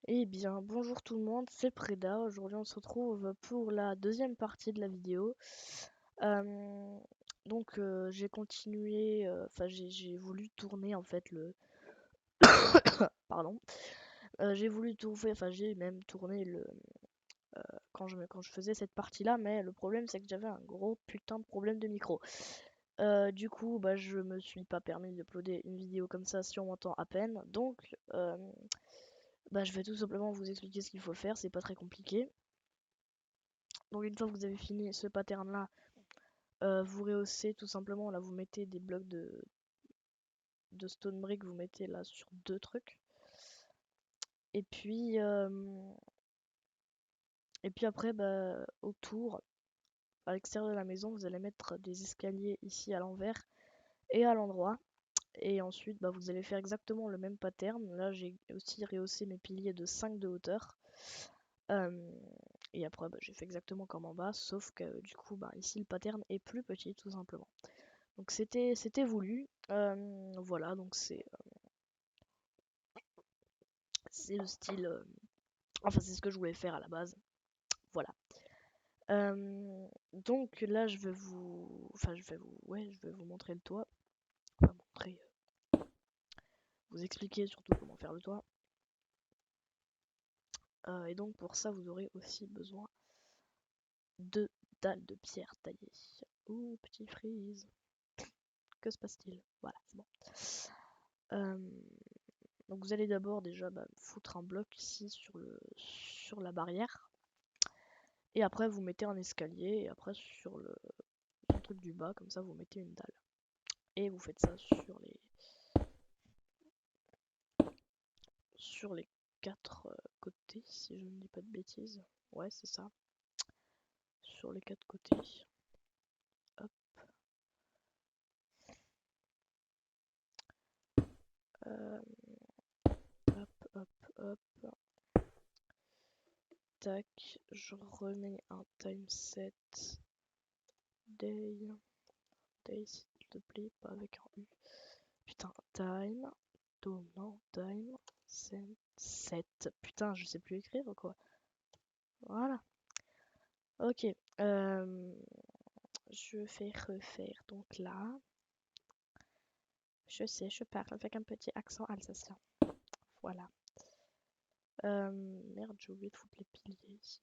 Eh bien, bonjour tout le monde, c'est Preda. Aujourd'hui, on se retrouve pour la deuxième partie de la vidéo. Euh, j'ai continué, j'ai voulu tourner en fait le. Pardon. J'ai voulu tourner, enfin, j'ai même tourné le. Quand je faisais cette partie-là, mais le problème, c'est que j'avais un gros putain de problème de micro. Du coup, bah, je me suis pas permis d'uploader une vidéo comme ça si on m'entend à peine. Bah, je vais tout simplement vous expliquer ce qu'il faut faire, c'est pas très compliqué. Donc une fois que vous avez fini ce pattern là, vous rehaussez tout simplement, là vous mettez des blocs de stone brick, vous mettez là sur deux trucs. Et puis, euh, et puis après, bah, autour, à l'extérieur de la maison, vous allez mettre des escaliers ici à l'envers et à l'endroit. Et ensuite, bah, vous allez faire exactement le même pattern. Là, j'ai aussi rehaussé mes piliers de 5 de hauteur. Euh, et après, bah, j'ai fait exactement comme en bas, sauf que du coup, bah, ici, le pattern est plus petit, tout simplement. Donc c'était voulu. Voilà, donc c'est le style. Enfin, c'est ce que je voulais faire à la base. Voilà. Donc là, je vais vous. Enfin, ouais, je vais vous montrer le toit. Enfin, montrer. Vous expliquer surtout comment faire le toit. Et donc pour ça, vous aurez aussi besoin de dalles de pierre taillées. Ouh, petit freeze. Que se passe-t-il? Voilà, c'est bon. Euh, donc vous allez d'abord déjà bah, foutre un bloc ici sur la barrière. Et après vous mettez un escalier. Et après sur le truc du bas, comme ça vous mettez une dalle. Et vous faites ça sur les quatre côtés, si je ne dis pas de bêtises. Ouais, c'est ça. Sur les quatre côtés. Hop, euh, hop, hop. Tac, je remets un time set. Day. Day, s'il te plaît, pas avec un U. Putain, time. Non, time. Set. Putain, je sais plus écrire ou quoi. Voilà. Ok. Je vais refaire donc là. Je sais, je parle avec un petit accent alsacien. Voilà. Merde, j'ai oublié de foutre les piliers ici.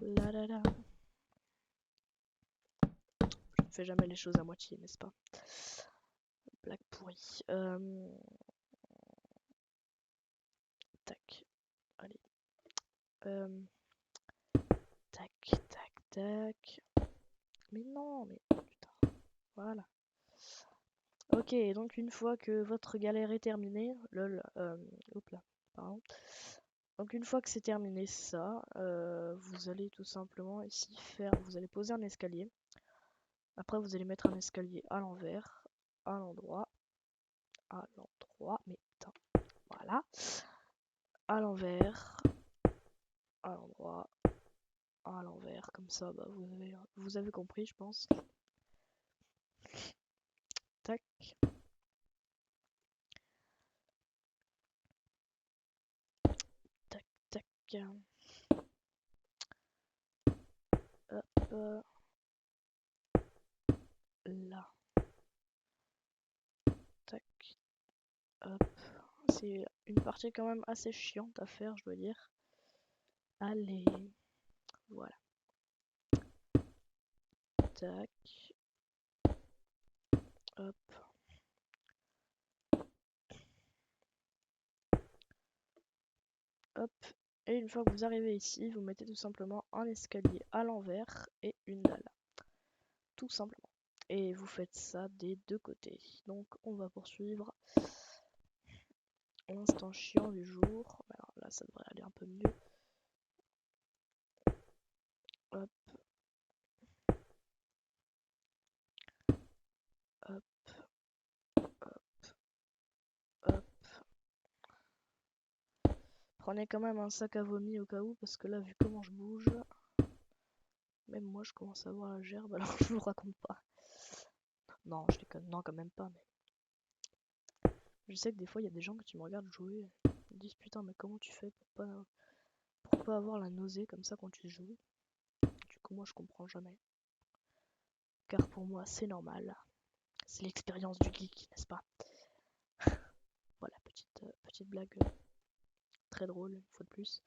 Là là là. Je ne fais jamais les choses à moitié, n'est-ce pas? Blague pourrie. Tac. Allez. Tac, tac, tac. Mais non, mais putain. Voilà. Ok, donc une fois que votre galère est terminée, lol, hop là, pardon. Donc une fois que c'est terminé ça, vous allez tout simplement ici faire, vous allez poser un escalier. Après vous allez mettre un escalier à l'envers, à l'endroit, mais putain, voilà, à l'envers, à l'endroit, à l'envers, comme ça, bah vous avez compris, je pense. Tac, tac, tac. Hop, là, tac, hop. C'est une partie quand même assez chiante à faire, je dois dire. Allez, voilà. Tac, hop, hop. Et une fois que vous arrivez ici, vous mettez tout simplement un escalier à l'envers et une dalle. Tout simplement. Et vous faites ça des deux côtés. Donc on va poursuivre. L'instant chiant du jour. Alors là, ça devrait aller un peu mieux. Hop, hop, hop. Prenez quand même un sac à vomi au cas où, parce que là, vu comment je bouge, même moi, je commence à avoir la gerbe, alors je vous raconte pas. Non, je déconne, non, quand même pas, mais... Je sais que des fois, il y a des gens qui me regardent jouer, ils me disent putain, mais comment tu fais pour pas avoir la nausée comme ça quand tu joues? Du coup, moi, je comprends jamais. Car pour moi, c'est normal. C'est l'expérience du geek, n'est-ce pas? Voilà, petite blague très drôle, une fois de plus.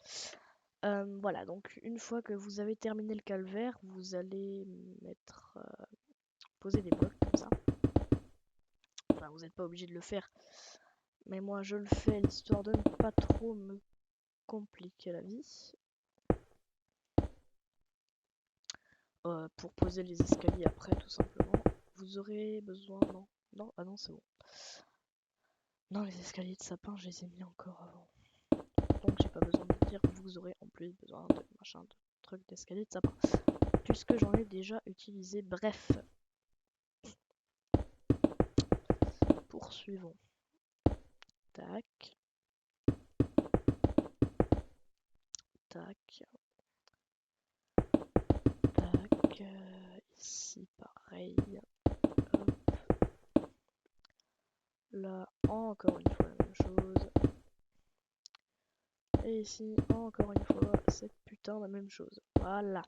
Voilà, donc une fois que vous avez terminé le calvaire, vous allez poser des blocs comme ça. Enfin, vous n'êtes pas obligé de le faire, mais moi je le fais l'histoire de ne pas trop me compliquer la vie. Pour poser les escaliers après, tout simplement. Vous aurez besoin... Non, non, ah non, c'est bon. Non, les escaliers de sapin, je les ai mis encore avant. Donc j'ai pas besoin de dire, vous aurez en plus besoin de machin, de trucs d'escalier de sapin. Puisque j'en ai déjà utilisé. Bref. Poursuivons. Tac. Tac. Tac. Ici, pareil. Hop. Là, encore une fois, la même chose. Et ici, encore une fois, cette putain de même chose. Voilà.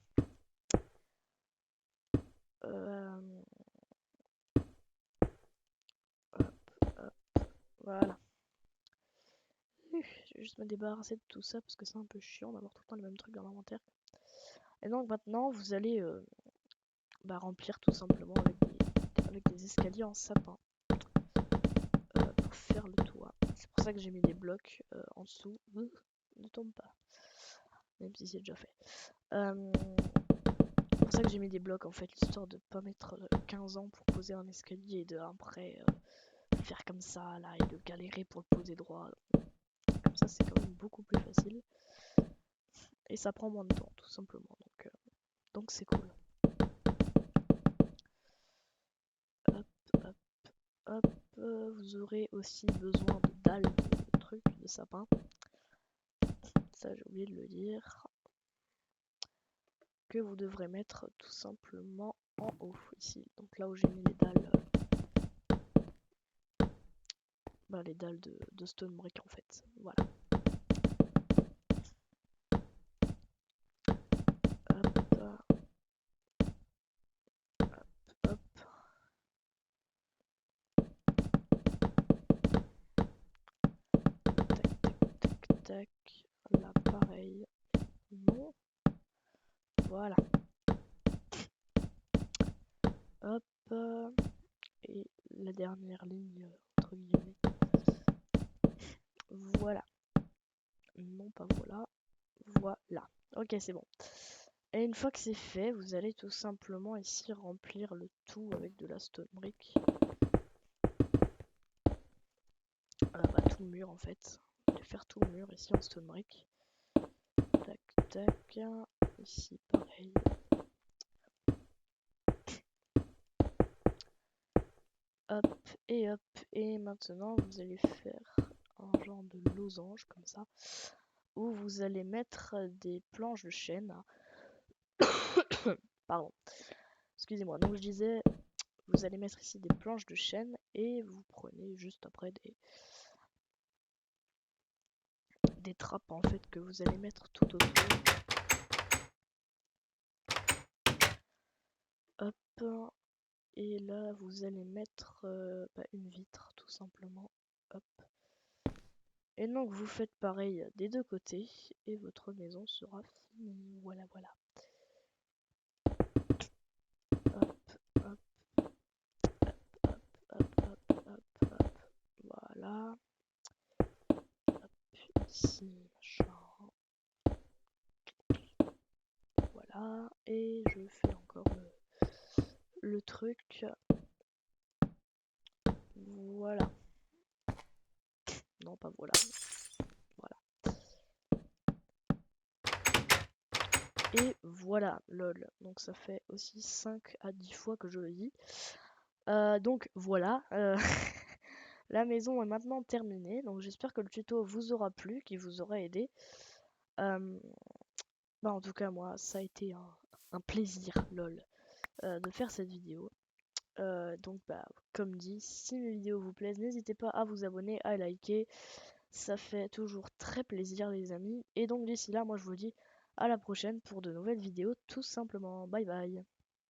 Hop, hop. Voilà. Je vais juste me débarrasser de tout ça parce que c'est un peu chiant d'avoir tout le temps les mêmes trucs dans l'inventaire. Et donc maintenant, vous allez remplir tout simplement avec des escaliers en sapin pour faire le toit. C'est pour ça que j'ai mis des blocs en dessous. Ne tombe pas. Même si c'est déjà fait. C'est pour ça que j'ai mis des blocs en fait, histoire de pas mettre 15 ans pour poser un escalier et de après faire comme ça là et de galérer pour le poser droit. Comme ça c'est quand même beaucoup plus facile. Et ça prend moins de temps tout simplement. Donc c'est cool. Hop, hop, hop. Vous aurez aussi besoin de dalles de trucs de sapin. Ça j'ai oublié de le dire. Que vous devrez mettre tout simplement en haut ici. Donc là où j'ai mis les dalles. Les dalles de stone brick en fait. Voilà. Hop. Hop. Tac, tac, tac. Là pareil. Non. Voilà. Hop. Et la dernière ligne entre guillemets. Voilà. Non, pas voilà. Voilà. Ok, c'est bon. Et une fois que c'est fait, vous allez tout simplement ici remplir le tout avec de la stone brick. Tout le mur en fait. Vous allez faire tout le mur ici en stone brick. Tac, tac. Ici, pareil. Hop, et hop. Et maintenant, vous allez faire un genre de losange comme ça. Où vous allez mettre des planches de chêne. Pardon. Excusez-moi. Donc je disais, vous allez mettre ici des planches de chêne et vous prenez juste après des trappes en fait que vous allez mettre tout autour. Hop. Et là vous allez mettre une vitre tout simplement. Hop. Et donc vous faites pareil des deux côtés et votre maison sera finie. Voilà, voilà. Hop, hop, hop, hop, hop, hop, hop. Voilà. Hop, ici, machin. Voilà. Et je fais encore le truc. Voilà. Non, pas voilà. Voilà. Et voilà, lol. Donc ça fait aussi 5 à 10 fois que je le dis. Donc voilà. La maison est maintenant terminée. Donc j'espère que le tuto vous aura plu, qu'il vous aura aidé. En tout cas, moi, ça a été un plaisir, lol, de faire cette vidéo. Donc bah comme dit, si mes vidéos vous plaisent, n'hésitez pas à vous abonner, à liker. Ça fait toujours très plaisir les amis. Et donc d'ici là, moi je vous dis à la prochaine pour de nouvelles vidéos tout simplement. Bye bye.